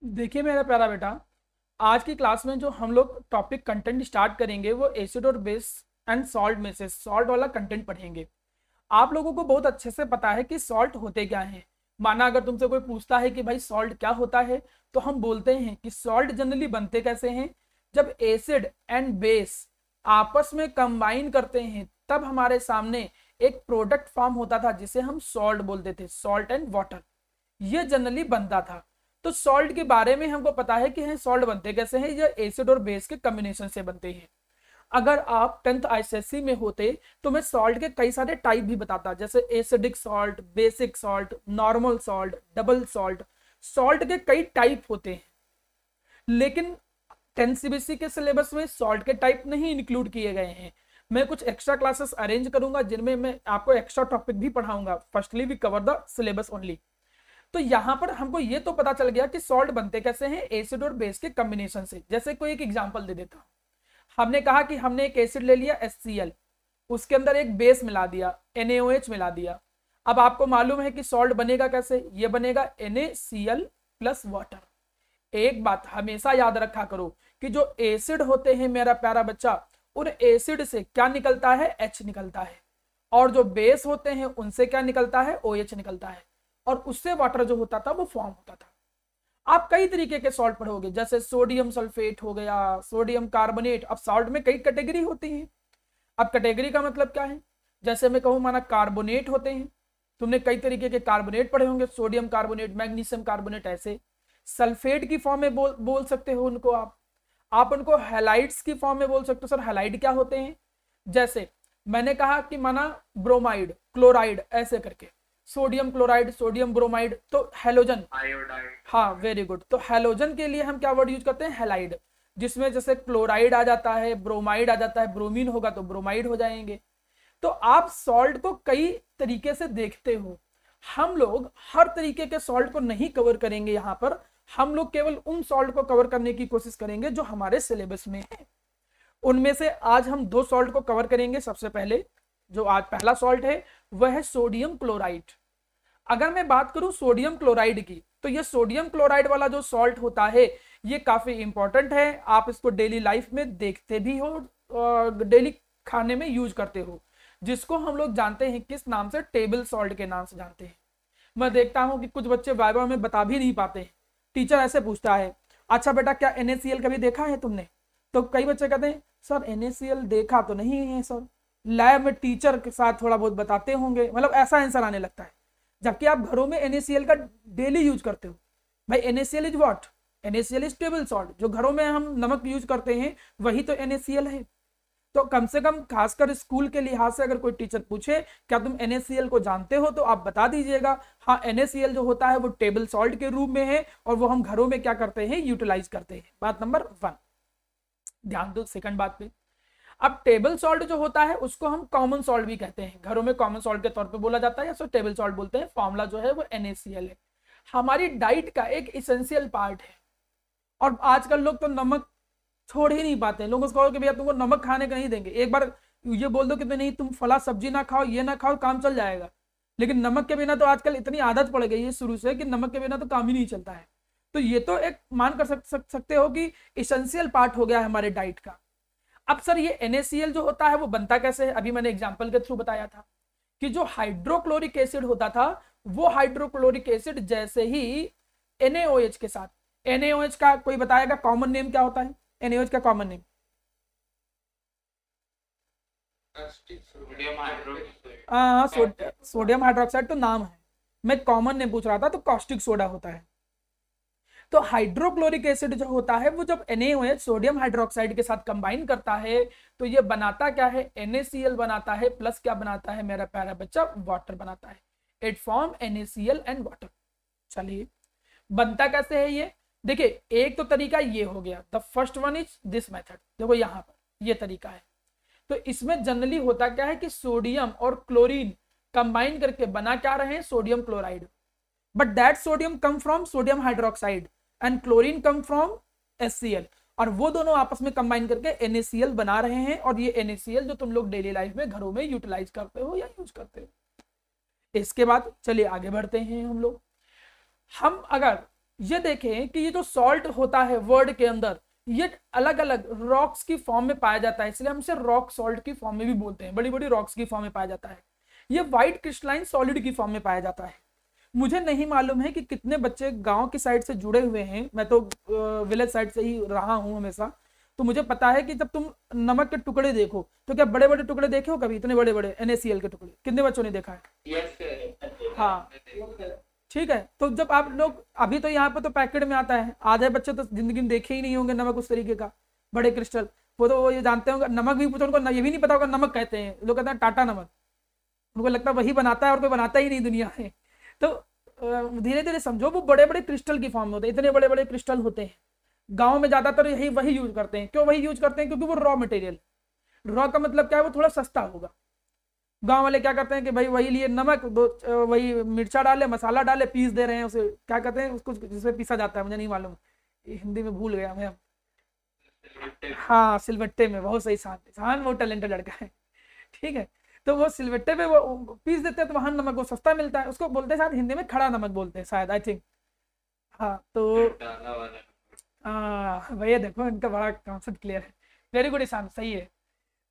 देखिए मेरा प्यारा बेटा, आज की क्लास में जो हम लोग टॉपिक कंटेंट स्टार्ट करेंगे वो एसिड और बेस एंड सॉल्ट में से सॉल्ट वाला कंटेंट पढ़ेंगे। आप लोगों को बहुत अच्छे से पता है कि सॉल्ट होते क्या हैं। माना अगर तुमसे कोई पूछता है कि भाई सॉल्ट क्या होता है, तो हम बोलते हैं कि सॉल्ट जनरली बनते कैसे हैं। जब एसिड एंड बेस आपस में कंबाइन करते हैं तब हमारे सामने एक प्रोडक्ट फॉर्म होता था जिसे हम सॉल्ट बोलते थे, सॉल्ट एंड वाटर। ये जनरली बनता था। तो सॉल्ट के बारे में हमको पता है कि सॉल्ट बनते कैसे हैं, ये एसिड और बेस के कॉम्बिनेशन से बनते हैं। अगर आप 10th आईसीएसई में होते तो मैं सॉल्ट के कई सारे टाइप भी बताता, जैसे acidic salt, basic salt, normal salt, double salt. Salt के कई टाइप होते हैं, लेकिन 10 सीबीएसई के सिलेबस में सॉल्ट के टाइप नहीं इंक्लूड किए गए हैं। मैं कुछ एक्स्ट्रा क्लासेस अरेंज करूंगा जिनमें मैं आपको एक्स्ट्रा टॉपिक भी पढ़ाऊंगा। Firstly we cover the syllabus only. तो यहां पर हमको ये तो पता चल गया कि सॉल्ट बनते कैसे हैं, एसिड और बेस के कॉम्बिनेशन से। जैसे कोई एक एग्जांपल दे देता हूं। हमने कहा कि हमने एक एसिड ले लिया HCl, उसके अंदर एक बेस मिला दिया, NaOH मिला दिया। अब आपको मालूम है कि सॉल्ट बनेगा कैसे, ये बनेगा NaCl प्लस वाटर। एक बात हमेशा याद रखा करो कि जो एसिड होते हैं मेरा प्यारा बच्चा, उन एसिड से क्या निकलता है, H निकलता है। और जो बेस होते हैं उनसे क्या निकलता है, OH निकलता है। और उससे वाटर जो होता था वो फॉर्म होता था। आप कई तरीके के सॉल्ट पढ़ोगे, जैसे सोडियम सल्फेट हो गया, सोडियम कार्बोनेट। अब सॉल्ट में कई कैटेगरी होती है। अब कैटेगरी का मतलब क्या है, जैसे मैं कहूं माना कार्बोनेट होते हैं। तुमने कई तरीके के कार्बोनेट पढ़े होंगे, सोडियम कार्बोनेट, मैग्नीशियम कार्बोनेट। ऐसे सल्फेट की फॉर्म में बोल सकते हो उनको आप उनको हैलाइड्स की फॉर्म में बोल सकते हो। सर हैलाइड क्या होते हैं, जैसे मैंने कहा कि माना ब्रोमाइड, क्लोराइड, ऐसे करके सोडियम क्लोराइड, सोडियम ब्रोमाइड। तो हेलोजन, आयोडाइड। हाँ वेरी गुड। तो हेलोजन के लिए हम क्या वर्ड यूज करते हैं, हैलाइड। जिसमें जैसे क्लोराइड आ जाता है, ब्रोमाइड आ जाता है, ब्रोमीन होगा तो ब्रोमाइड हो जाएंगे। तो आप सॉल्ट को कई तरीके से देखते हो। हम लोग हर तरीके के सॉल्ट को नहीं कवर करेंगे यहाँ पर। हम लोग केवल उन सॉल्ट को कवर करने की कोशिश करेंगे जो हमारे सिलेबस में है। उनमें से आज हम दो सॉल्ट को कवर करेंगे। सबसे पहले जो आज पहला सॉल्ट है वह है सोडियम क्लोराइड। अगर मैं बात करूं सोडियम क्लोराइड की, तो ये सोडियम क्लोराइड वाला जो सॉल्ट होता है ये काफी इंपॉर्टेंट है। आप इसको डेली लाइफ में देखते भी हो, डेली खाने में यूज करते हो, जिसको हम लोग जानते हैं किस नाम से, टेबल सॉल्ट के नाम से जानते हैं। मैं देखता हूं कि कुछ बच्चे वाइवा में बता भी नहीं पाते हैं। टीचर ऐसे पूछता है, अच्छा बेटा क्या NaCl कभी देखा है तुमने? तो कई बच्चे कहते हैं सर NaCl देखा तो नहीं है सर, लैब में टीचर के साथ थोड़ा बहुत बताते होंगे, मतलब ऐसा आंसर आने लगता है। जबकि आप घरों में NaCl का डेली यूज करते हो। भाई NaCl is what, NaCl is table salt. जो घरों में हम नमक यूज करते हैं वही तो NaCl है। तो कम से कम खासकर स्कूल के लिहाज से अगर कोई टीचर पूछे क्या तुम NaCl को जानते हो, तो आप बता दीजिएगा हाँ NaCl जो होता है वो टेबल सॉल्ट के रूप में है और वो हम घरों में क्या करते हैं, यूटिलाइज करते हैं। बात नंबर 1। ध्यान दो सेकंड बात पे। अब टेबल सॉल्ट जो होता है उसको हम कॉमन सॉल्ट भी कहते हैं, घरों में कॉमन सॉल्ट के तौर पे बोला जाता है या टेबल सॉल्ट बोलते हैं। फॉर्मूला जो है वो NaCl है। हमारी डाइट का एक इसेंशियल पार्ट है। और आजकल लोग तो नमक छोड़ ही नहीं पाते। लोगों को कहो कि भैया तुमको नमक खाने का नहीं देंगे, एक बार ये बोल दो कि नहीं तुम फला सब्जी ना खाओ, ये ना खाओ, काम चल जाएगा। लेकिन नमक के बिना तो आजकल इतनी आदत पड़ गई है शुरू से कि नमक के बिना तो काम ही नहीं चलता है। तो ये तो एक मान कर सकते हो कि इसेंशियल पार्ट हो गया है हमारे डाइट का। अब सर ये NaCl जो होता है वो बनता कैसे है, अभी मैंने एग्जांपल के थ्रू बताया था कि जो हाइड्रोक्लोरिक एसिड होता था, वो हाइड्रोक्लोरिक एसिड जैसे ही NaOH के साथ, NaOH का कोई बताएगा कॉमन नेम क्या होता है, NaOH का कॉमन नेम? सोडियम हाइड्रोक्साइड तो नाम है, मैं कॉमन नेम पूछ रहा था। तो कॉस्टिक सोडा होता है। तो हाइड्रोक्लोरिक एसिड जो होता है वो जब NaOH सोडियम हाइड्रोक्साइड के साथ कंबाइन करता है तो ये बनाता क्या है, NaCl बनाता है, प्लस क्या बनाता है मेरा प्यारा बच्चा, वाटर बनाता है। It form NaCl and water. चलिए बनता कैसे है ये देखिए। एक तो तरीका ये हो गया, the first one is this method. देखो यहाँ पर ये तरीका है। तो इसमें जनरली होता क्या है कि सोडियम और क्लोरीन कंबाइन करके बना क्या रहे हैं, sodium chloride. But that sodium come from sodium hydroxide and chlorine come from HCl। और वो दोनों आपस में कंबाइन करके NaCl बना रहे हैं। और ये NaCl जो तुम लोग डेली लाइफ में घरों में यूटिलाइज करते हो या यूज करते हो। इसके बाद चलिए आगे बढ़ते हैं हम लोग। हम अगर ये देखें कि ये जो सॉल्ट होता है वर्ड के अंदर, ये अलग अलग रॉक्स की फॉर्म में पाया जाता है, इसलिए हम इसे रॉक सॉल्ट की फॉर्म में भी बोलते हैं, बड़ी बड़ी रॉक्स की फॉर्म में पाया जाता है। ये व्हाइट क्रिस्टलाइन सॉलिड की फॉर्म में पाया जाता है। मुझे नहीं मालूम है कि कितने बच्चे गांव की साइड से जुड़े हुए हैं, मैं तो विलेज साइड से ही रहा हूं हमेशा, तो मुझे पता है कि जब तुम नमक के टुकड़े देखो तो क्या बड़े बड़े टुकड़े देखे हो कभी, इतने बड़े बड़े NaCl के टुकड़े, कितने बच्चों ने देखा है? हाँ ठीक है, तो जब आप लोग अभी तो यहाँ पे तो पैकेट में आता है, आधे बच्चे तो जिंदगी में देखे ही नहीं होंगे नमक उस तरीके का, बड़े क्रिस्टल, वो तो वो ये जानते होंगे नमक भी पूछो उनको ये भी नहीं पता होगा नमक कहते हैं, लोग कहते हैं टाटा नमक, उनको लगता है वही बनाता है और कोई बनाता ही नहीं दुनिया में। तो धीरे धीरे समझो, वो बड़े बड़े क्रिस्टल की फॉर्म में होते हैं, इतने बड़े बड़े क्रिस्टल होते हैं। गाँव में ज्यादातर यही वही यूज करते हैं। क्यों वही यूज करते हैं? क्योंकि वो रॉ मटेरियल, रॉ का मतलब क्या है, वो थोड़ा सस्ता होगा। गांव वाले क्या करते हैं कि भाई वही लिए नमक दो, वही मिर्चा डाले, मसाला डाले, पीस दे रहे हैं उसे, क्या कहते हैं उसको जिसमें पीसा जाता है, मुझे नहीं मालूम, हिंदी में भूल गया मैं। हाँ सिलबट्टे में, बहुत सही, शान वो टैलेंटेड लड़का है, ठीक है। तो वो सिलबट्टे पे वो पीस देते हैं, तो वहां नमक वो सस्ता मिलता है, उसको बोलते हैं शायद हिंदी में खड़ा नमक बोलते हैं शायद, आई थिंक। हाँ तो भैया देखो इनका बड़ा कॉन्सेप्ट क्लियर है, वेरी गुड ईशान, सही है।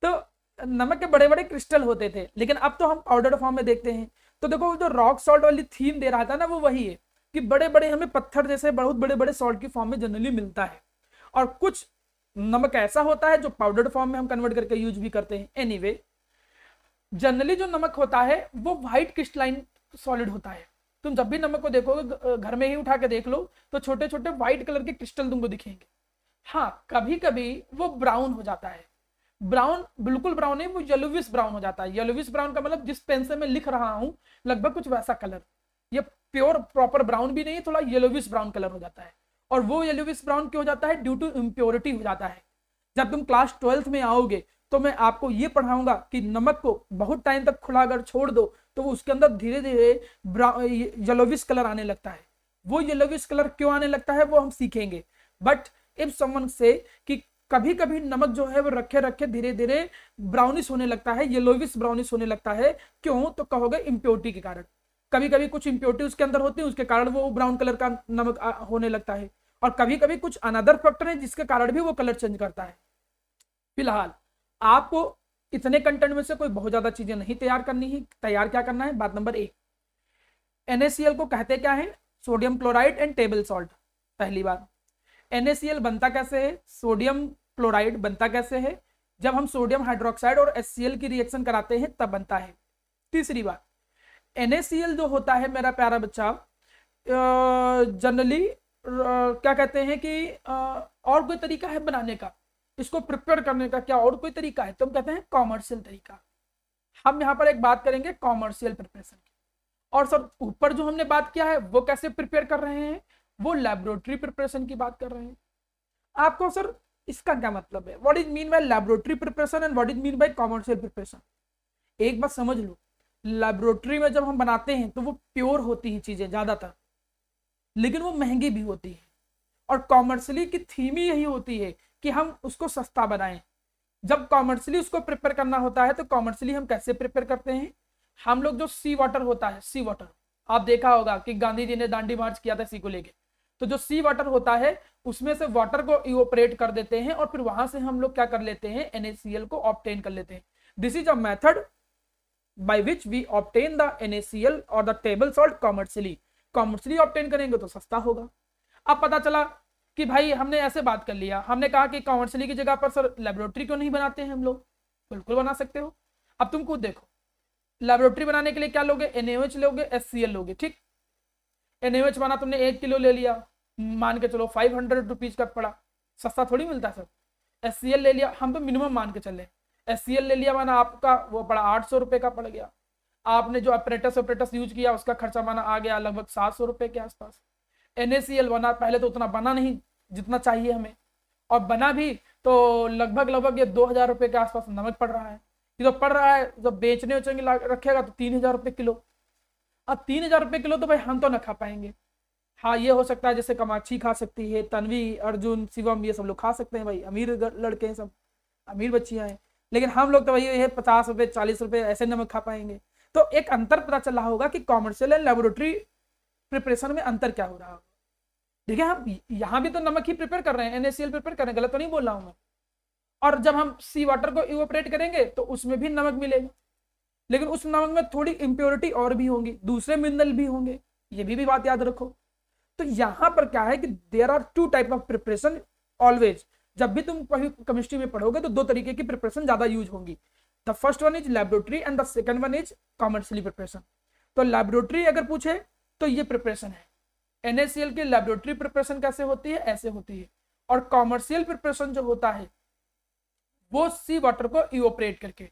तो नमक के बड़े बड़े क्रिस्टल होते थे, लेकिन अब तो हम पाउडर फॉर्म में देखते हैं। तो देखो जो रॉक सॉल्ट वाली थीम दे रहा था ना, वो वही है कि बड़े बड़े हमें पत्थर जैसे बहुत बड़े बड़े सॉल्ट की फॉर्म में जनरली मिलता है, और कुछ नमक ऐसा होता है जो पाउडर फॉर्म में हम कन्वर्ट करके यूज भी करते हैं। एनीवे जनरली जो नमक होता है वो व्हाइट क्रिस्टलाइन सॉलिड होता है। तुम जब भी नमक को देखोगे, घर में ही उठा के देख लो, तो छोटे छोटे व्हाइट कलर के क्रिस्टल तुमको दिखेंगे। हाँ कभी कभी वो ब्राउन हो जाता है, ब्राउन बिल्कुल ब्राउन नहीं, वो येलोविश ब्राउन हो जाता है। येलोविश ब्राउन का मतलब जिस पेन से मैं लिख रहा हूं लगभग कुछ वैसा कलर, ये प्योर प्रॉपर ब्राउन भी नहीं है, थोड़ा येलोविश ब्राउन कलर हो जाता है। और वो येलोविश ब्राउन क्यों हो जाता है? ड्यू टू इम्प्योरिटी हो जाता है। जब तुम क्लास 12th में आओगे तो मैं आपको ये पढ़ाऊंगा कि नमक को बहुत टाइम तक खुला अगर छोड़ दो तो वो उसके अंदर धीरे धीरे येलोविश कलर आने लगता है। वो येलोविश कलर क्यों आने लगता है वो हम सीखेंगे। बट इफ समवन से कि कभी कभी नमक जो है वो रखे रखे धीरे धीरे ब्राउनिश होने लगता है, येलोविश ब्राउनिश होने लगता है, क्यों? तो कहोगे इम्प्योरिटी के कारण। कभी कभी कुछ इम्प्योरिटी उसके अंदर होती है, उसके कारण वो ब्राउन कलर का नमक होने लगता है, और कभी कभी कुछ अनदर फैक्टर है जिसके कारण भी वो कलर चेंज करता है। फिलहाल आपको इतने कंटेंट में से कोई बहुत ज्यादा चीजें नहीं तैयार करनी है। तैयार क्या करना है? बात नंबर 1, NaCl को कहते क्या है? Sodium chloride and table salt. पहली बात, NaCl बनता कैसे है? सोडियम क्लोराइड बनता कैसे है? जब हम सोडियम हाइड्रोक्साइड और HCl की रिएक्शन कराते हैं तब बनता है। तीसरी बात, NaCl जो होता है मेरा प्यारा बच्चा, जनरली क्या कहते हैं कि और कोई तरीका है बनाने का, इसको प्रिपेयर करने का क्या और कोई तरीका है? तो हम कहते हैं कॉमर्शियल तरीका। हम यहाँ पर एक बात करेंगे कॉमर्शियल प्रिपरेशन की। और सर ऊपर जो हमने बात किया है वो कैसे प्रिपेयर कर रहे हैं? वो लैबोरेटरी प्रिपरेशन की बात कर रहे हैं। आपको सर इसका क्या मतलब है? What is mean by laboratory preparation and what is mean by commercial preparation? एक बात समझ लो, लैबोरेटरी में जब हम बनाते हैं तो वो प्योर होती है चीजें ज्यादातर, लेकिन वो महंगी भी होती है। और कॉमर्शियली की थीम ही यही होती है कि हम उसको सस्ता बनाएं। जब कॉमर्शियली उसको प्रिपेयर करना होता है तो कॉमर्शियली हम कैसे प्रिपेयर करते हैं? हम लोग जो सी वाटर होता है, सी वाटर आप देखा होगा कि गांधी जी ने दांडी मार्च किया था सी को लेके, तो जो सी वाटर होता है उसमें से वाटर को इवोपरेट कर देते हैं और फिर वहां से हम लोग क्या कर लेते हैं? NaCl को ऑब्टेन कर लेते हैं। This is a method by which we obtain the NaCl और the table salt commercially. Commercially obtain करेंगे तो सस्ता होगा। अब पता चला कि भाई हमने ऐसे बात कर लिया, हमने कहा कि कॉमर्शियली की जगह पर सर लेबोरेटरी क्यों नहीं बनाते हैं हम लोग? बिल्कुल बना सकते हो। अब तुम खुद देखो, लेबोरेटरी बनाने के लिए क्या लोगे? NaOH लोगे, HCl लोगे, ठीक। NaOH बना तुमने 1 किलो ले लिया, मान के चलो 500 रुपीज का पड़ा, सस्ता थोड़ी मिलता सर। HCl ले लिया, हम तो मिनिमम मान के चले, HCl ले लिया माना आपका वो पड़ा 800 रुपए का पड़ गया। आपने जो अपरेटस यूज किया उसका खर्चा माना आ गया लगभग 700 रुपए के आसपास। NaCl बना, पहले तो उतना बना नहीं जितना चाहिए हमें, और बना भी तो लगभग ये 2000 रुपए के आसपास नमक पड़ रहा है। ये तो पड़ रहा है, जब बेचने उचेंगे रखेगा तो 3000 रुपए किलो। अब 3000 रुपए किलो तो भाई हम तो ना खा पाएंगे। हाँ ये हो सकता है जैसे कामाक्षी खा सकती है, तन्वी, अर्जुन, शिवम, ये सब लोग खा सकते हैं, भाई अमीर लड़के हैं, सब अमीर बच्चियां हैं, लेकिन हम लोग तो भाई ये 50 रुपए 40 रुपए ऐसे नमक खा पाएंगे। तो एक अंतर पता चल रहा होगा कि कॉमर्शियल एंड लेबोरेटरी प्रिपरेशन में अंतर क्या हो रहा होगा। देखिए हम यहाँ भी तो नमक ही प्रिपेयर कर रहे हैं, NaCl प्रिपेयर कर रहे हैं, गलत तो नहीं बोल रहा हूं मैं। और जब हम सी वाटर को इवोपरेट करेंगे तो उसमें भी नमक मिलेगा, लेकिन उस नमक में थोड़ी इंप्योरिटी और भी होंगी, दूसरे मिनरल भी होंगे, ये भी बात याद रखो। तो यहां पर क्या है कि there are two type of preparation always. जब भी तुम केमिस्ट्री में पढ़ोगे तो दो तरीके की प्रिपरेशन ज्यादा यूज होंगी। The first one is laboratory and the second one is commercially preparation. तो लेबोरेटरी अगर पूछे तो ये प्रिपरेशन है, NaCl की लेबोरेटरी प्रिपरेशन कैसे होती है, ऐसे होती है। और कॉमर्शियल प्रिपरेशन जो होता है वो सी वाटर को इवोपरेट करके,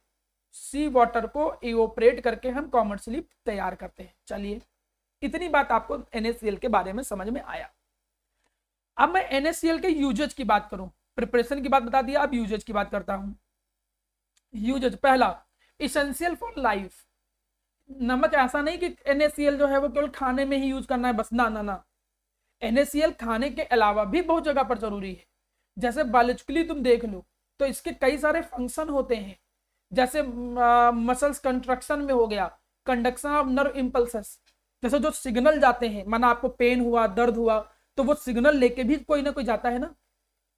सी वाटर को इवोपरेट करके हम कॉमर्शियली तैयार करते हैं। चलिए इतनी बात आपको NaCl के बारे में समझ में आया। अब मैं NaCl के यूजेज की बात करूं, प्रिपरेशन की बात बता दिया, अब यूजेज की बात करता हूं। यूजेज पहला, इसेंशियल फॉर लाइफ। नमक ऐसा नहीं कि NaCl जो है वो केवल खाने में ही यूज करना है बस, ना ना ना, NaCl खाने के अलावा भी बहुत जगह पर जरूरी है। जैसे बायोलॉजिकली तुम देख लो तो इसके कई सारे फंक्शन होते हैं, जैसे मसल्स कंट्रक्शन में हो गया, कंडक्शन ऑफ नर्व इंपल्सेस, जैसे जो सिग्नल जाते हैं, माना आपको पेन हुआ, दर्द हुआ, तो वो सिग्नल लेके भी कोई ना कोई जाता है ना,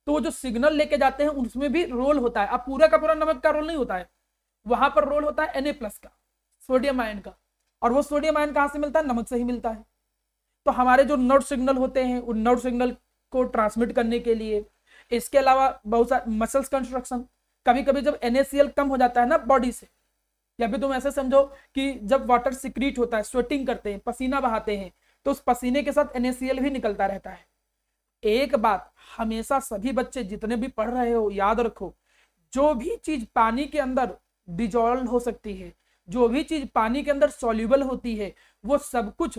तो वो जो सिग्नल लेके जाते हैं उसमें भी रोल होता है। अब पूरा का पूरा नमक का रोल नहीं होता है, वहां पर रोल होता है Na+ का, सोडियम आयन का, और वो सोडियम आयन कहां से मिलता है, नमक से ही मिलता है। तो हमारे जो नर्व सिग्नल होते हैं उन नर्व सिग्नल को ट्रांसमिट करने के लिए, इसके अलावा बहुत सारे मसल्स कंस्ट्रक्शन, कभी कभी जब NaCl कम हो जाता है ना बॉडी से, या फिर तुम ऐसे समझो कि जब वाटर सिक्रीट होता है, स्वेटिंग करते हैं, पसीना बहाते हैं, तो उस पसीने के साथ NaCl भी निकलता रहता है। एक बात हमेशा सभी बच्चे जितने भी पढ़ रहे हो याद रखो, जो भी चीज पानी के अंदर डिजोल्व हो सकती है, जो भी चीज पानी के अंदर सॉल्यूबल होती है, वो सब कुछ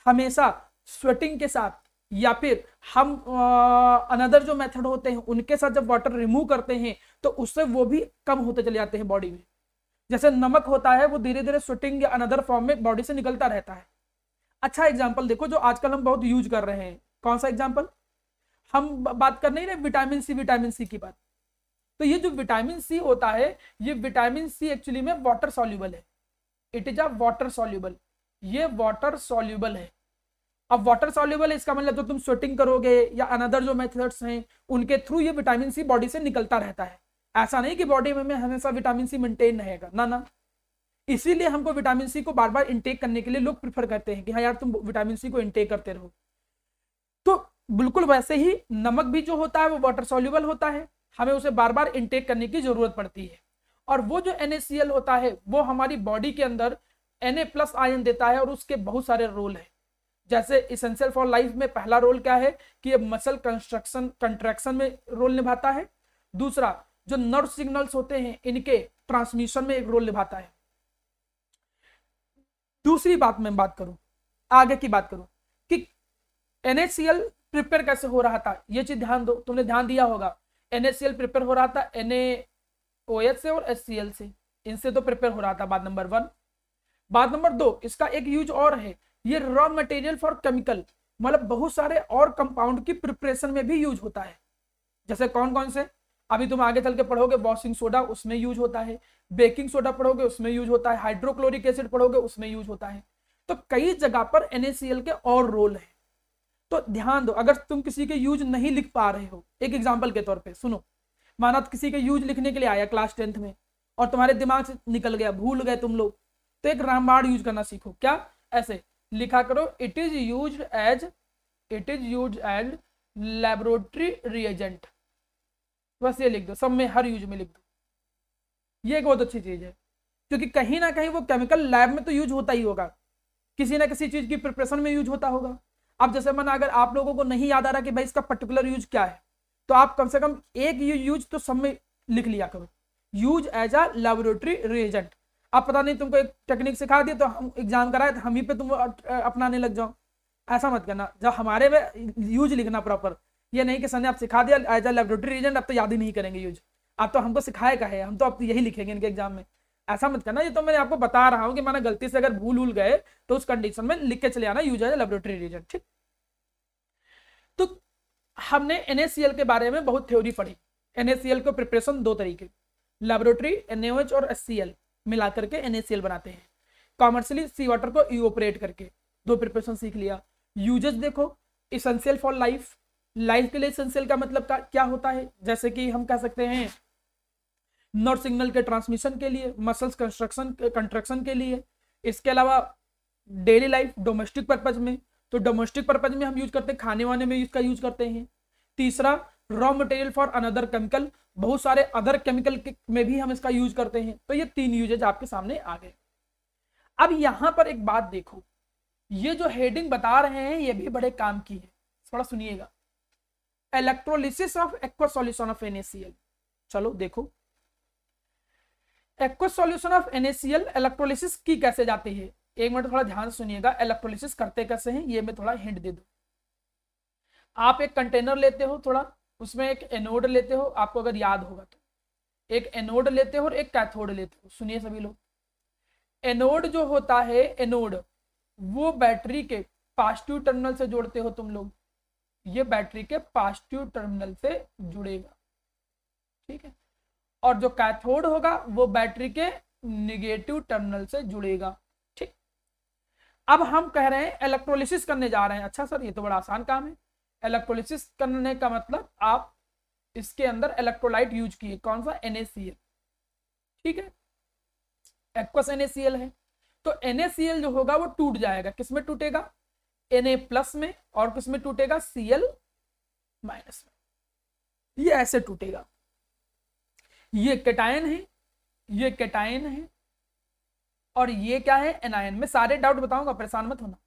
हमेशा स्वेटिंग के साथ या फिर हम अनदर जो मेथड होते हैं उनके साथ जब वाटर रिमूव करते हैं तो उससे वो भी कम होते चले जाते हैं बॉडी में। जैसे नमक होता है वो धीरे धीरे स्वेटिंग या अनदर फॉर्म में बॉडी से निकलता रहता है। अच्छा एग्जाम्पल देखो जो आजकल हम बहुत यूज कर रहे हैं, कौन सा एग्जाम्पल, हम बात कर नहीं रहे विटामिन सी की बात। तो ये जो विटामिन सी होता है, ये विटामिन सी एक्चुअली में वाटर सॉल्यूबल है, it is a water soluble, ये वाटर सॉल्यूबल है। अब वाटर सॉल्यूबल है इसका मतलब जो तुम स्वेटिंग करोगे या अनदर जो मेथड्स हैं उनके थ्रू ये विटामिन सी बॉडी से निकलता रहता है। ऐसा नहीं कि बॉडी में हमेशा विटामिन सी मेंटेन रहेगा, ना ना। इसीलिए हमको विटामिन सी को बार बार इंटेक करने के लिए लोग प्रिफर करते हैं कि हाँ यार तुम विटामिन सी को इंटेक करते रहो। तो बिल्कुल वैसे ही नमक भी जो होता है वो वाटर सॉल्यूबल होता है, हमें उसे बार बार इंटेक करने की जरूरत पड़ती है। और वो जो NaCl होता है वो हमारी बॉडी के अंदर Na+ आयन देता है और उसके बहुत सारे रोल है। जैसे इसेंशियल फॉर लाइफ में पहला रोल क्या है कि ये मसल कंट्रैक्शन में रोल निभाता है। दूसरा जो नर्व सिग्नल्स होते हैं इनके ट्रांसमिशन में एक रोल निभाता है। दूसरी बात मैं बात करूं, आगे की बात करूं कि NaCl प्रिपेयर कैसे हो रहा था, ये चीज ध्यान दो, तुमने ध्यान दिया होगा। NaCl प्रिपेयर हो रहा था NaOH से और HCl से, इनसे तो प्रिपेयर हो रहा था, बात नंबर 1। बात नंबर 2, इसका एक यूज और है, ये रॉ मटेरियल फॉर केमिकल, मतलब बहुत सारे और कंपाउंड की प्रिपरेशन में भी यूज होता है। जैसे कौन कौन से, अभी तुम आगे चल के पढ़ोगे, वॉशिंग सोडा उसमें यूज होता है, बेकिंग सोडा पढ़ोगे उसमें यूज होता है, हाइड्रोक्लोरिक एसिड पढ़ोगे उसमें यूज होता है। तो कई जगह पर NaCl के और रोल है। तो ध्यान दो, अगर तुम किसी के यूज नहीं लिख पा रहे हो, एक एग्जाम्पल के तौर पे सुनो, माना किसी के यूज लिखने के लिए आया क्लास 10th में और तुम्हारे दिमाग से निकल गया, भूल गए तुम लोग, तो एक रामबाण यूज करना सीखो। क्या, ऐसे लिखा करो, it is used as laboratory reagent, बस ये लिख दो, सब में हर यूज में लिख दो। ये एक बहुत अच्छी चीज है क्योंकि कहीं ना कहीं वो केमिकल लैब में तो यूज होता ही होगा, किसी ना किसी चीज की प्रिपरेशन में यूज होता होगा। अब जैसे माना अगर आप लोगों को नहीं याद आ रहा कि भाई इसका पर्टिकुलर यूज क्या है, तो आप कम से कम एक यूज तो सब में लिख लिया करो, use as a laboratory reagent. अब पता नहीं तुमको एक टेक्निक सिखा दिया तो हम एग्जाम कराए तो हम ही पे तुम अपनाने लग जाओ, ऐसा मत करना। जब हमारे में यूज लिखना प्रॉपर, ये नहीं कि सर ने आप सिखा दिया एज अ लैबोरेटरी रिएजेंट, अब तो याद ही नहीं करेंगे यूज, अब तो हमको सिखाए का है, हम तो अब यही लिखेंगे इनके एग्जाम में, ऐसा मत करना। ये तो मैं आपको बता रहा हूँ कि माना गलती से अगर भूल गए तो उस कंडीशन में लिख के चले आना, use as a laboratory reagent, ठीक। तो हमने NaCl के बारे में बहुत थ्योरी पढ़ी। NaCl को प्रिपरेशन दो तरीके, लैबोरेटरी NaOH और HCl मिला करके NaCl बनाते हैं, कॉमर्शियली सी वाटर को इवोपरेट करके, दो प्रिपरेशन सीख लिया। यूजेस देखो, इसेंशियल फॉर लाइफ, लाइफ के लिए इसेंशियल का मतलब क्या होता है, जैसे कि हम कह सकते हैं नर्व सिग्नल के ट्रांसमिशन के लिए, मसल्स कंस्ट्रक्शन के लिए। इसके अलावा डेली लाइफ, डोमेस्टिक पर्पज में, तो डोमेस्टिक पर्पज में हम यूज करते हैं, खाने वाने में इसका यूज करते हैं। तीसरा raw material for another chemical, बहुत सारे अदर केमिकल में भी हम इसका यूज करते हैं। तो ये 3 यूजेज आपके सामने आ गए। अब यहां पर एक बात देखो, ये जो हेडिंग बता रहे हैं ये भी बड़े काम की है, थोड़ा सुनिएगा। Electrolysis of aqueous solution of NaCl। चलो देखो, aqueous solution of NaCl electrolysis की कैसे जाती है, एक मिनट थोड़ा ध्यान सुनिएगा। इलेक्ट्रोलिसिस करते कैसे हैं ये मैं थोड़ा हिंट दे दूं। आप एक कंटेनर लेते हो, थोड़ा उसमें एक एनोड लेते हो, आपको अगर याद होगा तो एक एनोड लेते हो और एक कैथोड लेते हो। सुनिए सभी लोग, एनोड जो होता है, एनोड वो बैटरी के पॉजिटिव टर्मिनल से जोड़ते हो तुम लोग, ये बैटरी के पॉजिटिव टर्मिनल से जुड़ेगा, ठीक है। और जो कैथोड होगा वो बैटरी के निगेटिव टर्मिनल से जुड़ेगा, ठीक। अब हम कह रहे हैं इलेक्ट्रोलिसिस करने जा रहे हैं। अच्छा सर, ये तो बड़ा आसान काम है। इलेक्ट्रोलिसिस करने का मतलब आप इसके अंदर इलेक्ट्रोलाइट यूज किए, कौन सा, NaCl, ठीक है। एक्वस NaCl है, तो NaCl जो होगा वो टूट जाएगा, किसमें टूटेगा, Na+ में, और किसमें टूटेगा, Cl- में। ये ऐसे टूटेगा। ये कैटायन है, ये कैटायन है, और ये क्या है, एनायन। में सारे डाउट बताऊंगा, परेशान मत होना।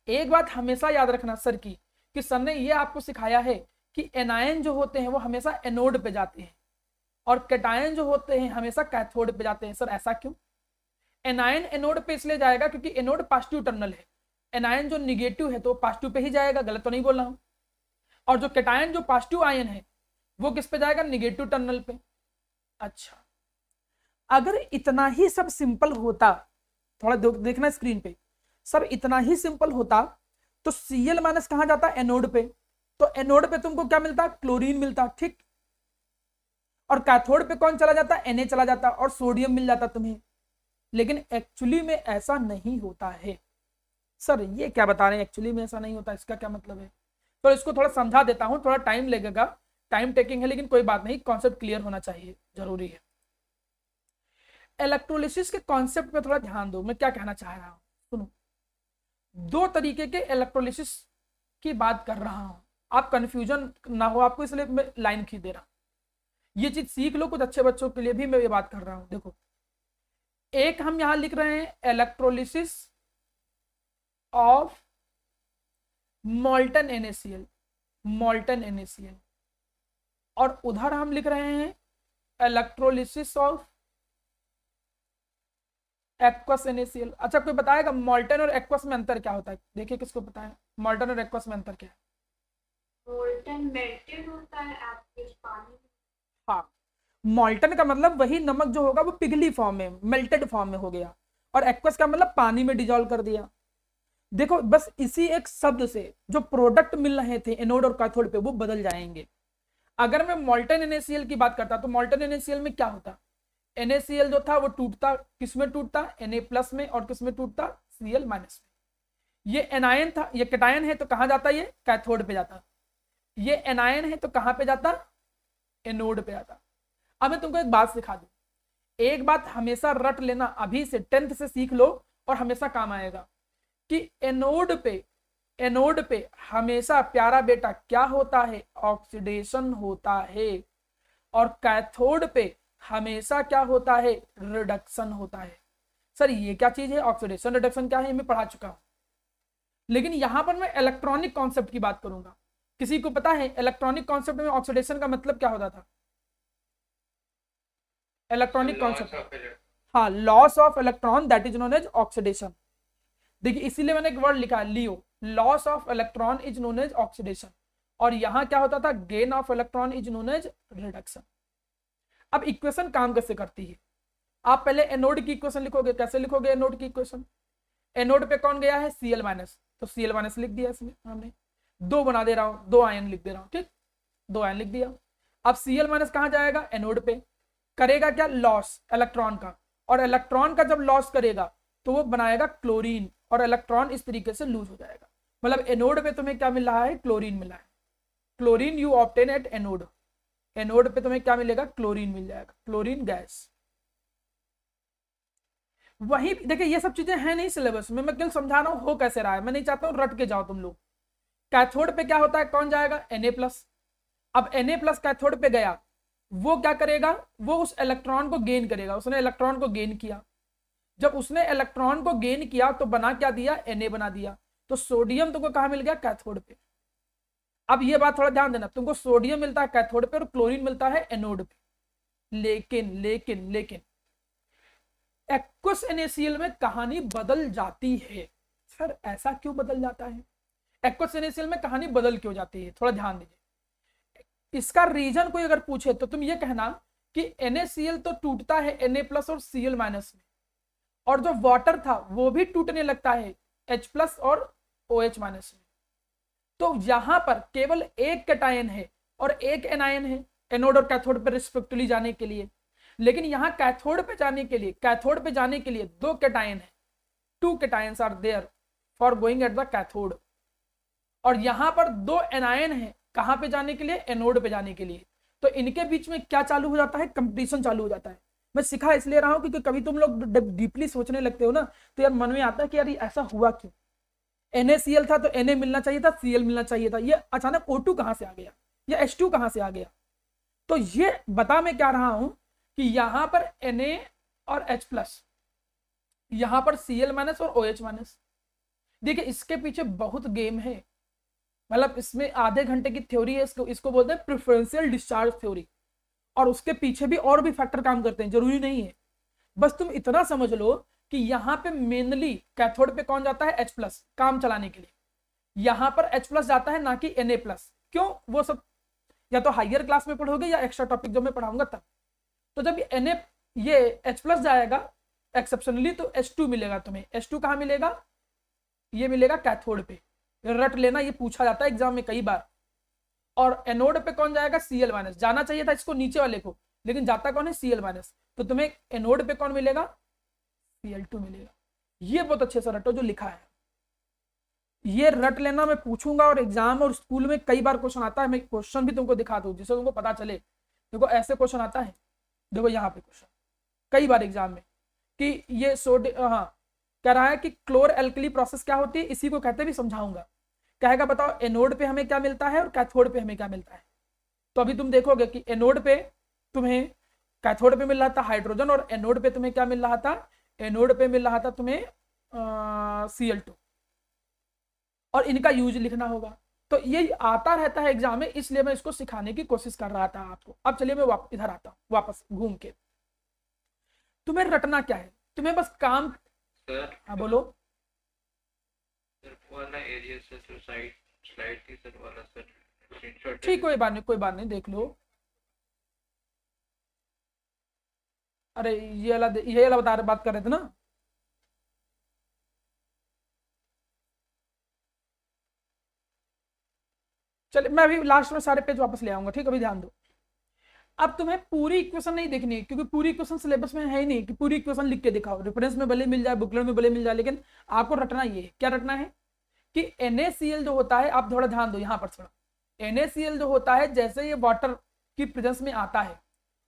एक बात हमेशा याद रखना सर की, कि सर ने ये आपको सिखाया है कि एनायन जो होते हैं वो हमेशा एनोड पे जाते हैं, और कैटायन जो होते हैं हमेशा कैथोड पे जाते हैं। सर ऐसा क्यों? एनायन एनोड पे इसलिए जाएगा क्योंकि एनोड पॉजिटिव टर्मिनल है, एनायन जो निगेटिव है तो पॉजिटिव पे ही जाएगा, गलत तो नहीं बोल रहा हूं। और जो कैटायन जो पॉजिटिव आयन है वो किस पे जाएगा, निगेटिव टर्मिनल पे। अच्छा, अगर इतना ही सब सिंपल होता, थोड़ा देखना स्क्रीन पे, सब इतना ही सिंपल होता तो Cl- कहां जाता, एनोड पे, तो एनोड पे तुमको क्या मिलता, क्लोरीन मिलता, ठीक। और कैथोड पे कौन चला जाता, Na चला जाता, और सोडियम मिल जाता तुम्हें। लेकिन एक्चुअली में ऐसा नहीं होता है। सर ये क्या बता रहे हैं, एक्चुअली में ऐसा नहीं होता, इसका क्या मतलब है? तो इसको थोड़ा समझा देता हूं, थोड़ा टाइम लगेगा, टाइम टेकिंग है, लेकिन कोई बात नहीं, कॉन्सेप्ट क्लियर होना चाहिए, जरूरी है। इलेक्ट्रोलिसिस के कॉन्सेप्ट पे थोड़ा ध्यान दो, मैं क्या कहना चाह रहा हूं, सुनो। 2 तरीके के इलेक्ट्रोलिसिस की बात कर रहा हूं, आप कंफ्यूजन ना हो आपको, इसलिए मैं लाइन खींच दे रहा हूं। ये चीज सीख लो, कुछ अच्छे बच्चों के लिए भी मैं ये बात कर रहा हूं। देखो, एक हम यहां लिख रहे हैं इलेक्ट्रोलिसिस ऑफ मॉल्टन NaCl, मॉल्टन NaCl, और उधर हम लिख रहे हैं इलेक्ट्रोलिसिस ऑफ एक्वस NaCl। अच्छा, कोई बताएगा मॉल्टन और एक्वस में अंतर क्या होता है? देखिए किसको पता है मॉल्टन और एक्वस में अंतर क्या है? मोल्टन मेल्टेड होता है आपके पानी। हाँ, मॉल्टन का मतलब वही नमक जो होगा वो पिघली फॉर्म में, मेल्टेड फॉर्म में हो गया, और एक्वस का मतलब पानी में डिजोल्व कर दिया। देखो, बस इसी एक शब्द से जो प्रोडक्ट मिल रहे थे एनोड और कैथोड पे वो बदल जाएंगे। अगर मैं मॉल्टन NaCl की बात करता तो मॉल्टन NaCl में क्या होता, NaCl जो था वो टूटता, किसमें टूटता, Na+ में, और किसमें टूटता, Cl- में। ये एनायन था, ये कैटायन है तो कहां जाता, ये कैथोड पे जाता। ये एनायन है तो कहां पे जाता, एनोड पे जाता। अब मैं तुमको एक बात सिखा दूं, एक बात हमेशा रट लेना, अभी से 10th से सीख लो और हमेशा काम आएगा, कि एनोड पे हमेशा प्यारा बेटा क्या होता है, ऑक्सीडेशन होता है, और कैथोड पे हमेशा क्या होता है, रिडक्शन होता है। सर ये क्या चीज है, ऑक्सीडेशन रिडक्शन क्या है, मैं पढ़ा चुका हूं। लेकिन यहां पर मैं इलेक्ट्रॉनिक कॉन्सेप्ट की बात करूंगा। किसी को पता है इलेक्ट्रॉनिक कॉन्सेप्ट में ऑक्सीडेशन का मतलब क्या होता था? इलेक्ट्रॉनिक कॉन्सेप्ट, हाँ, loss of electron, that is known as oxidation. देखिए इसीलिए मैंने एक वर्ड लिखा LEO, loss of electron is known as oxidation, और यहां क्या होता था, gain of electron is known as reduction. अब इक्वेशन काम कैसे करती है, आप पहले एनोड की इक्वेशन लिखोगे, कैसे लिखोगे एनोड की इक्वेशन, एनोड पे कौन गया है, Cl-, तो Cl- लिख दिया इसमें हमने, 2 बना दे रहा हूं, 2 आयन लिख दे रहा हूं, ठीक, 2 आयन लिख दिया। अब Cl- कहां जाएगा, एनोड पे, करेगा क्या, लॉस इलेक्ट्रॉन का, और इलेक्ट्रॉन का जब लॉस करेगा तो वो बनाएगा क्लोरीन, और इलेक्ट्रॉन इस तरीके से लूज हो जाएगा। मतलब एनोड पे तुम्हें क्या मिल रहा है, क्लोरीन मिला है। Chlorine you obtain at anode, anode पे तुम्हें क्या मिलेगा, क्लोरीन मिल जाएगा, क्लोरीन गैस। वही देखिए ये सब चीजें हैं नहीं सिलेबस में, मैं केवल समझा रहा हूँ हो कैसे रहा है, मैं नहीं चाहता हूँ रट के जाओ तुम लोग। कैथोड पे क्या होता है, कौन जाएगा, Na+। अब Na+ कैथोड पे गया, वो क्या करेगा, वो उस इलेक्ट्रॉन को गेन करेगा, उसने इलेक्ट्रॉन को गेन किया। जब उसने इलेक्ट्रॉन को गेन किया तो बना क्या दिया, Na बना दिया। तो सोडियम तुमको कहाँ मिल गया, कैथोड पे। अब ये बात थोड़ा ध्यान देना, तुमको सोडियम मिलता है कैथोड पे और क्लोरीन मिलता है एनोड पे। लेकिन लेकिन लेकिन एक्वस NaCl में कहानी बदल जाती है। सर ऐसा क्यों बदल जाता है, एक्वस NaCl में कहानी बदल क्यों जाती है, थोड़ा ध्यान दीजिए। इसका रीजन कोई अगर पूछे तो तुम ये कहना कि NaCl तो टूटता है Na+ और Cl- में, और जो वाटर था वो भी टूटने लगता है H+ और OH- में। तो यहां पर केवल एक कैटायन है और एक एनायन है एनोड और कैथोड पर रिस्पेक्टिवली जाने के लिए। लेकिन यहाँ कैथोड पे जाने के लिए, कैथोड पे जाने के लिए दो कैटायन है, 2 cations are there for going at the cathode. और यहां पर 2 एनायन है कहां पे जाने के लिए, एनोड पे जाने के लिए। तो इनके बीच में क्या चालू हो जाता है, कंपटीशन चालू हो जाता है। मैं सिखा इसलिए रहा हूं क्योंकि कभी तुम लोग डीपली सोचने लगते हो ना, तो यार मन में आता है कि यार ऐसा हुआ क्यों, NaCl था तो Na मिलना चाहिए था, Cl मिलना चाहिए था, ये अचानक O2 कहां से आ गया, या H2 कहां से आ गया। तो ये बता मैं क्या रहा हूं कि यहां पर Na और H+, यहां पर Cl- और OH-। देखिए इसके पीछे बहुत गेम है, मतलब इसमें आधे घंटे की थ्योरी है, इसको बोलते हैं प्रेफरेंशियल डिस्चार्ज थ्योरी। और उसके पीछे भी और भी फैक्टर काम करते हैं, जरूरी नहीं है। बस तुम इतना समझ लो कि यहाँ पे मेनली कैथोड पे कौन जाता है, H+ काम चलाने के लिए। यहाँ पर H+ जाता है ना कि Na+। क्यों, वो सब या तो हायर क्लास में पढ़ोगे या एक्स्ट्रा टॉपिक जो मैं पढ़ाऊंगा तब। तो जब ये H+ जाएगा एक्सेप्शनली तो H2 मिलेगा तुम्हें। H2 कहाँ मिलेगा, ये मिलेगा कैथोड पे, रट लेना, ये पूछा जाता है एग्जाम में कई बार। और एनोड पे कौन जाएगा, Cl-, जाना चाहिए था इसको नीचे वाले को, लेकिन जाता कौन है, Cl-। तो तुम्हें एनोड पे कौन मिलेगा, Cl2 मिलेगा। ये बहुत अच्छे से रटो जो लिखा है, ये रट लेना, मैं पूछूंगा और एग्जाम और स्कूल में कई बार क्वेश्चन आता है, मैं क्वेश्चन भी तुमको दिखा दूं जिससे तुमको पता चले। देखो ऐसे क्वेश्चन आता है, देखो यहाँ पे क्वेश्चन कई बार एग्जाम में कि ये हाँ कह रहा है कि क्लोर एल्कली प्रोसेस क्या होती है, इसी को कहते भी समझाऊंगा। कहेगा बताओ एनोड पे हमें क्या मिलता है और कैथोड पे हमें क्या मिलता है। तो अभी तुम देखोगे कि एनोड पे तुम्हें, कैथोड पे मिल रहा था हाइड्रोजन और एनोड पे तुम्हें क्या मिल रहा था, एनोड पे मिल रहा था तुम्हें Cl2। और इनका यूज लिखना होगा। तो ये आता रहता है एग्जाम में, इसलिए मैं इसको सिखाने की कोशिश कर रहा था आपको। अब चलिए मैं इधर आता हूँ वापस घूम के। तुम्हें रटना क्या है, तुम्हें बस काम, सर हाँ बोलो। सर वाला एरिया से जो स्लाइड थी सर वाला सर स्क्रीनशॉट ठीक, कोई बात नहीं कोई बात नहीं, देख लो। अरे ये वाला बता बात कर रहे थे ना। चलिए मैं अभी लास्ट में सारे पेज वापस ले आऊंगा, ठीक है, अभी ध्यान दो। अब तुम्हें पूरी इक्वेशन नहीं देखनी है क्योंकि पूरी इक्वेशन सिलेबस में है ही नहीं कि पूरी इक्वेशन लिख के दिखाओ, रेफरेंस में भले मिल जाए, बुकलेट में भले मिल जाए, लेकिन आपको रटना ये है, क्या रटना है कि NaCl जो होता है, आप थोड़ा ध्यान दो यहाँ पर थोड़ा। NaCl जो होता है जैसे ये वाटर की प्रेजेंस में आता है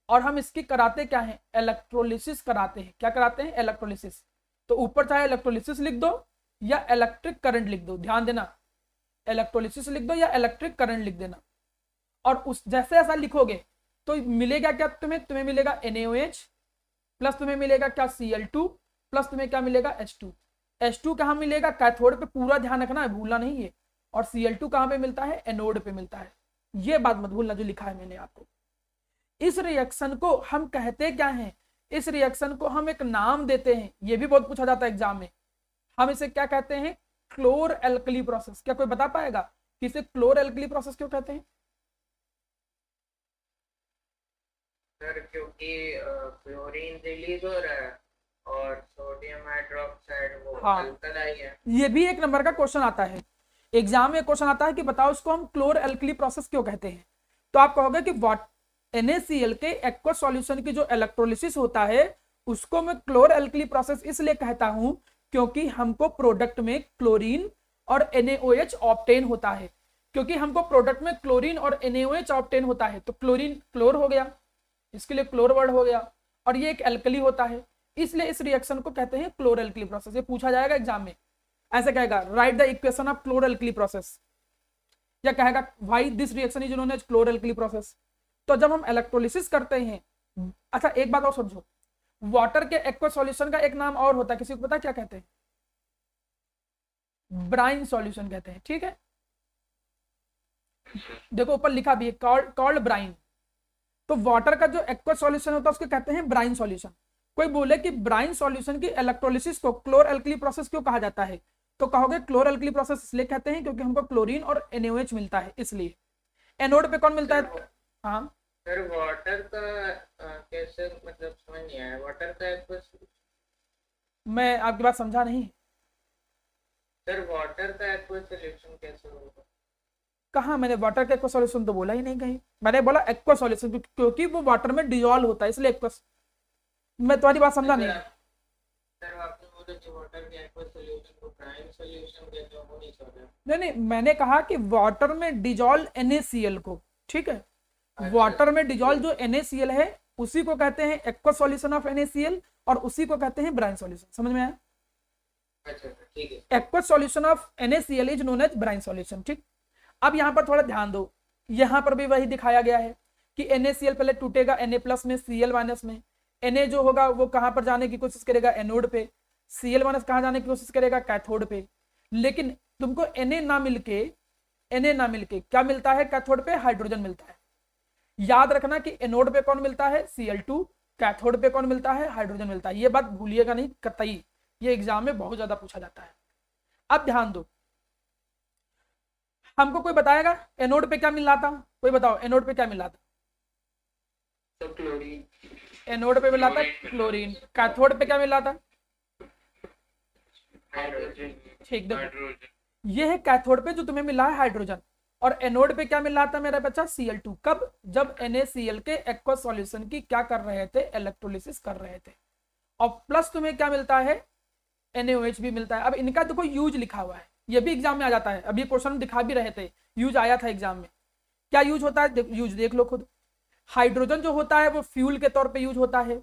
और हम इसकी कराते क्या है, इलेक्ट्रोलिसिस कराते हैं। क्या कराते हैं, इलेक्ट्रोलिसिस। तो ऊपर चाहे इलेक्ट्रोलिसिस लिख दो या इलेक्ट्रिक करंट लिख दो, ध्यान देना, इलेक्ट्रोलिसिस लिख दो या इलेक्ट्रिक करंट लिख देना। और उस जैसे ऐसा लिखोगे तो मिलेगा क्या तुम्हें मिलेगा NaOH प्लस तुम्हें मिलेगा क्या Cl2 प्लस तुम्हें क्या मिलेगा H2। H2 कहाँ मिलेगा, कैथोड पे, पूरा ध्यान रखना है, भूलना नहीं है। और Cl2 कहाँ पे मिलता है, एनोड पे मिलता है। ये बात मत भूलना जो लिखा है मैंने आपको। इस रिएक्शन को हम कहते क्या हैं, इस रिएक्शन को हम एक नाम देते हैं, ये भी बहुत पूछा जाता है एग्जाम में। हम इसे क्या कहते हैं, क्लोर एल्कली प्रोसेस। क्या कोई बता पाएगा कि इसे क्लोर एल्कली प्रोसेस क्यों कहते हैं। सर क्योंकि क्लोरीन रिलीज हो रहा है और सोडियम हाइड्रोक्साइड वो हाँ, अल्कलाई है। ये भी एक नंबर का क्वेश्चन आता है एग्जाम में, क्वेश्चन आता है कि बताओ इसको हम क्लोर एल्कली प्रोसेस क्यों कहते हैं। तो आप कहोगे कि NaCl के एक्वस सॉल्यूशन की जो इलेक्ट्रोलिसिस होता है उसको मैं क्लोर एल्कली प्रोसेस इसलिए कहता हूं क्योंकि हमको प्रोडक्ट में क्लोरीन और NaOH ऑब्टेन होता है, क्योंकि हमको प्रोडक्ट में क्लोरीन और NaOH ऑब्टेन होता है, तो क्लोरीन क्लोर हो गया, इसके लिए क्लोर वर्ड हो गया, और ये एक एल्कली होता है, इसलिए इस रिएक्शन को कहते हैं क्लोर एल्कली प्रोसेस। ये पूछा जाएगा एग्जाम में, ऐसे कहेगा write the equation of chlor alkali process, या कहेगा why this reaction is known as chlor alkali process. तो जब हम इलेक्ट्रोलिसिस करते हैं, अच्छा एक बात और समझो, वाटर के एक्वस सॉल्यूशन का एक नाम और होता है, किसी को पता क्या कहते हैं? ब्राइन सॉल्यूशन कहते हैं, ठीक है। देखो ऊपर लिखा भी है कॉल्ड ब्राइन। तो वाटर का जो एक्वस सॉल्यूशन होता है उसको कहते हैं ब्राइन सॉल्यूशन। कोई बोले कि ब्राइन सॉल्यूशन की इलेक्ट्रोलिसिस को क्लोर एल्कली प्रोसेस क्यों कहा जाता है, तो कहोगे क्लोर एल्कली प्रोसेस इसलिए कहते हैं क्योंकि हमको क्लोरीन और NaOH मिलता है, इसलिए। एनोड पे कौन मिलता है? हाँ सर वाटर का कैसे, मतलब समझ नहीं आया, वाटर का एक्वस, मैं आपकी बात समझा नहीं। सर वाटर का एक्वस सॉल्यूशन कैसे होगा? कहा मैंने वाटर का एक्वा सॉल्यूशन तो बोला ही नहीं कहीं, मैंने बोला एक्वा सॉल्यूशन क्योंकि वो वाटर में डिजॉल्व होता है, इसलिए एक्वा। मैं तुम्हारी बात समझा नहीं। सर आपने बोला कि वाटर के एक्वा सॉल्यूशन को ब्राइन सॉल्यूशन कहते हैं, वो नहीं समझा। नहीं, मैंने कहा कि वाटर में डिजॉल्व NaCl को, ठीक है, वाटर में डिजॉल्व जो NaCl है उसी को कहते हैं एक्वा सॉल्यूशन ऑफ NaCl, और उसी को कहते हैं ब्राइन सॉल्यूशन। समझ में आया? अच्छा ठीक है। Aqua solution of NaCl is known as brine solution, ठीक। अब यहाँ पर थोड़ा ध्यान दो, यहाँ पर भी वही दिखाया गया है कि NaCl पहले टूटेगा Na+ में, Cl- में। Na जो होगा वो कहाँ पर जाने की कोशिश करेगा? एनोड पे। Cl- कहाँ जाने की कोशिश करेगा? कैथोड पे। लेकिन तुमको Na ना मिलके क्या मिलता है? कैथोड पे हाइड्रोजन मिलता है। याद रखना कि एनोड पे कौन मिलता है? Cl2, कैथोड पे कौन मिलता है? हाइड्रोजन मिलता है। ये बात भूलिएगा नहीं कतई, ये एग्जाम में बहुत ज्यादा पूछा जाता है। अब ध्यान दो, हमको कोई बताएगा एनोड पे क्या मिल रहा था? कोई बताओ एनोड पे क्या मिल रहा था? तो क्लोरीन। एनोड पे मिल रहा था क्लोरीन। कैथोड पे क्या मिल रहा था? हाइड्रोजन। ठीक, देखो ये है कैथोड पे जो तुम्हें मिला है हाइड्रोजन, और एनोड पे क्या मिल रहा था मेरा बच्चा? Cl2। कब? जब NaCl के एक्वा सॉल्यूशन की क्या कर रहे थे? इलेक्ट्रोलिसिस कर रहे थे। और प्लस तुम्हें क्या मिलता है? NaOH भी मिलता है। अब इनका देखो यूज लिखा हुआ है, ये भी एग्जाम में आ जाता है। अब ये क्वेश्चन दिखा भी रहे थे, यूज आया था एग्जाम में। क्या यूज होता है? यूज देख लो खुद। हाइड्रोजन जो होता है वो फ्यूल के तौर पे यूज होता है।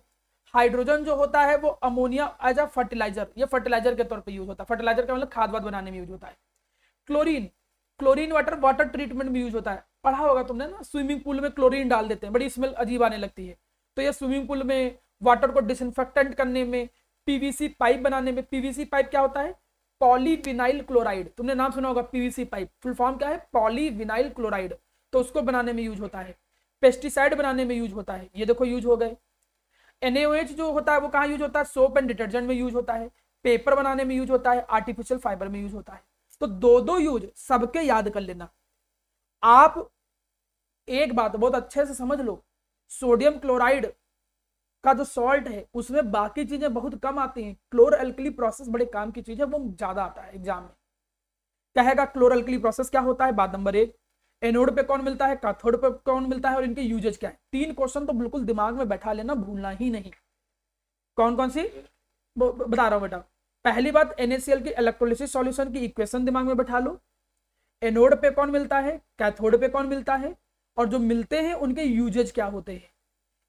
हाइड्रोजन जो होता है वो अमोनिया एज अ फर्टिलाइजर, ये फर्टिलाइजर के तौर पे यूज होता है। फर्टिलाइजर का मतलब खाद वाद बनाने में यूज होता है। क्लोरीन वाटर ट्रीटमेंट में यूज होता है। पढ़ा होगा तुमने ना, स्विमिंग पूल में क्लोरीन डाल देते हैं, बड़ी स्मेल अजीब आने लगती है। तो ये स्विमिंग पूल में वाटर को डिसइंफेक्टेंट करने में, PVC पाइप बनाने में। PVC पाइप क्या होता है? Polyvinyl chloride. तुमने नाम सुना होगा PVC पाइप, फुल फॉर्म क्या है? Polyvinyl chloride. तो उसको बनाने में यूज होता है। पेस्टिसाइड बनाने में यूज होता है। ये देखो यूज हो गए। NaOH जो होता है वो कहाँ यूज होता है? सोप एंड डिटर्जेंट में यूज होता है, पेपर बनाने में यूज होता है, आर्टिफिशियल फाइबर में यूज होता है। तो दो यूज सबके याद कर लेना। आप एक बात बहुत अच्छे से समझ लो, सोडियम क्लोराइड का जो सॉल्ट है उसमें बाकी चीजें बहुत कम आती हैं। क्लोर एल्कली प्रोसेस बड़े काम की चीज है, वो ज्यादा आता है एग्जाम में। कहेगा क्लोर एल्कली प्रोसेस क्या होता है? बात नंबर 1, एनोड पे कौन मिलता है, कैथोड पे कौन मिलता है, और इनके यूजेज क्या है। 3 क्वेश्चन तो बिल्कुल दिमाग में बैठा लेना, भूलना ही नहीं। कौन कौन सी बता रहा हूं बेटा। पहली बात, NaCl की इलेक्ट्रोलिसिस सॉल्यूशन की इक्वेशन दिमाग में बैठा लो। एनोड पे कौन मिलता है, कैथोड पे कौन मिलता है, और जो मिलते हैं उनके यूजेज क्या होते हैं।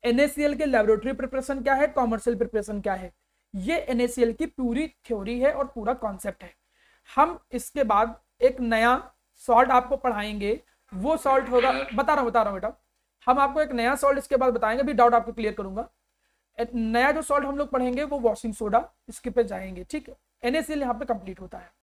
NaCl के लेबोरेटरी प्रिपरेशन क्या है, कॉमर्शियल प्रिपरेशन क्या है। ये NaCl की पूरी थ्योरी है और पूरा कॉन्सेप्ट है। हम इसके बाद एक नया सॉल्ट आपको पढ़ाएंगे, वो सॉल्ट होगा, बता रहा हूँ बेटा, हम आपको एक नया सॉल्ट इसके बाद बताएंगे, भी डाउट आपको क्लियर करूंगा। नया जो सॉल्ट हम लोग पढ़ेंगे वो वॉशिंग सोडा, इसके पे जाएंगे, ठीक है। NaCl यहाँ पे कंप्लीट होता है।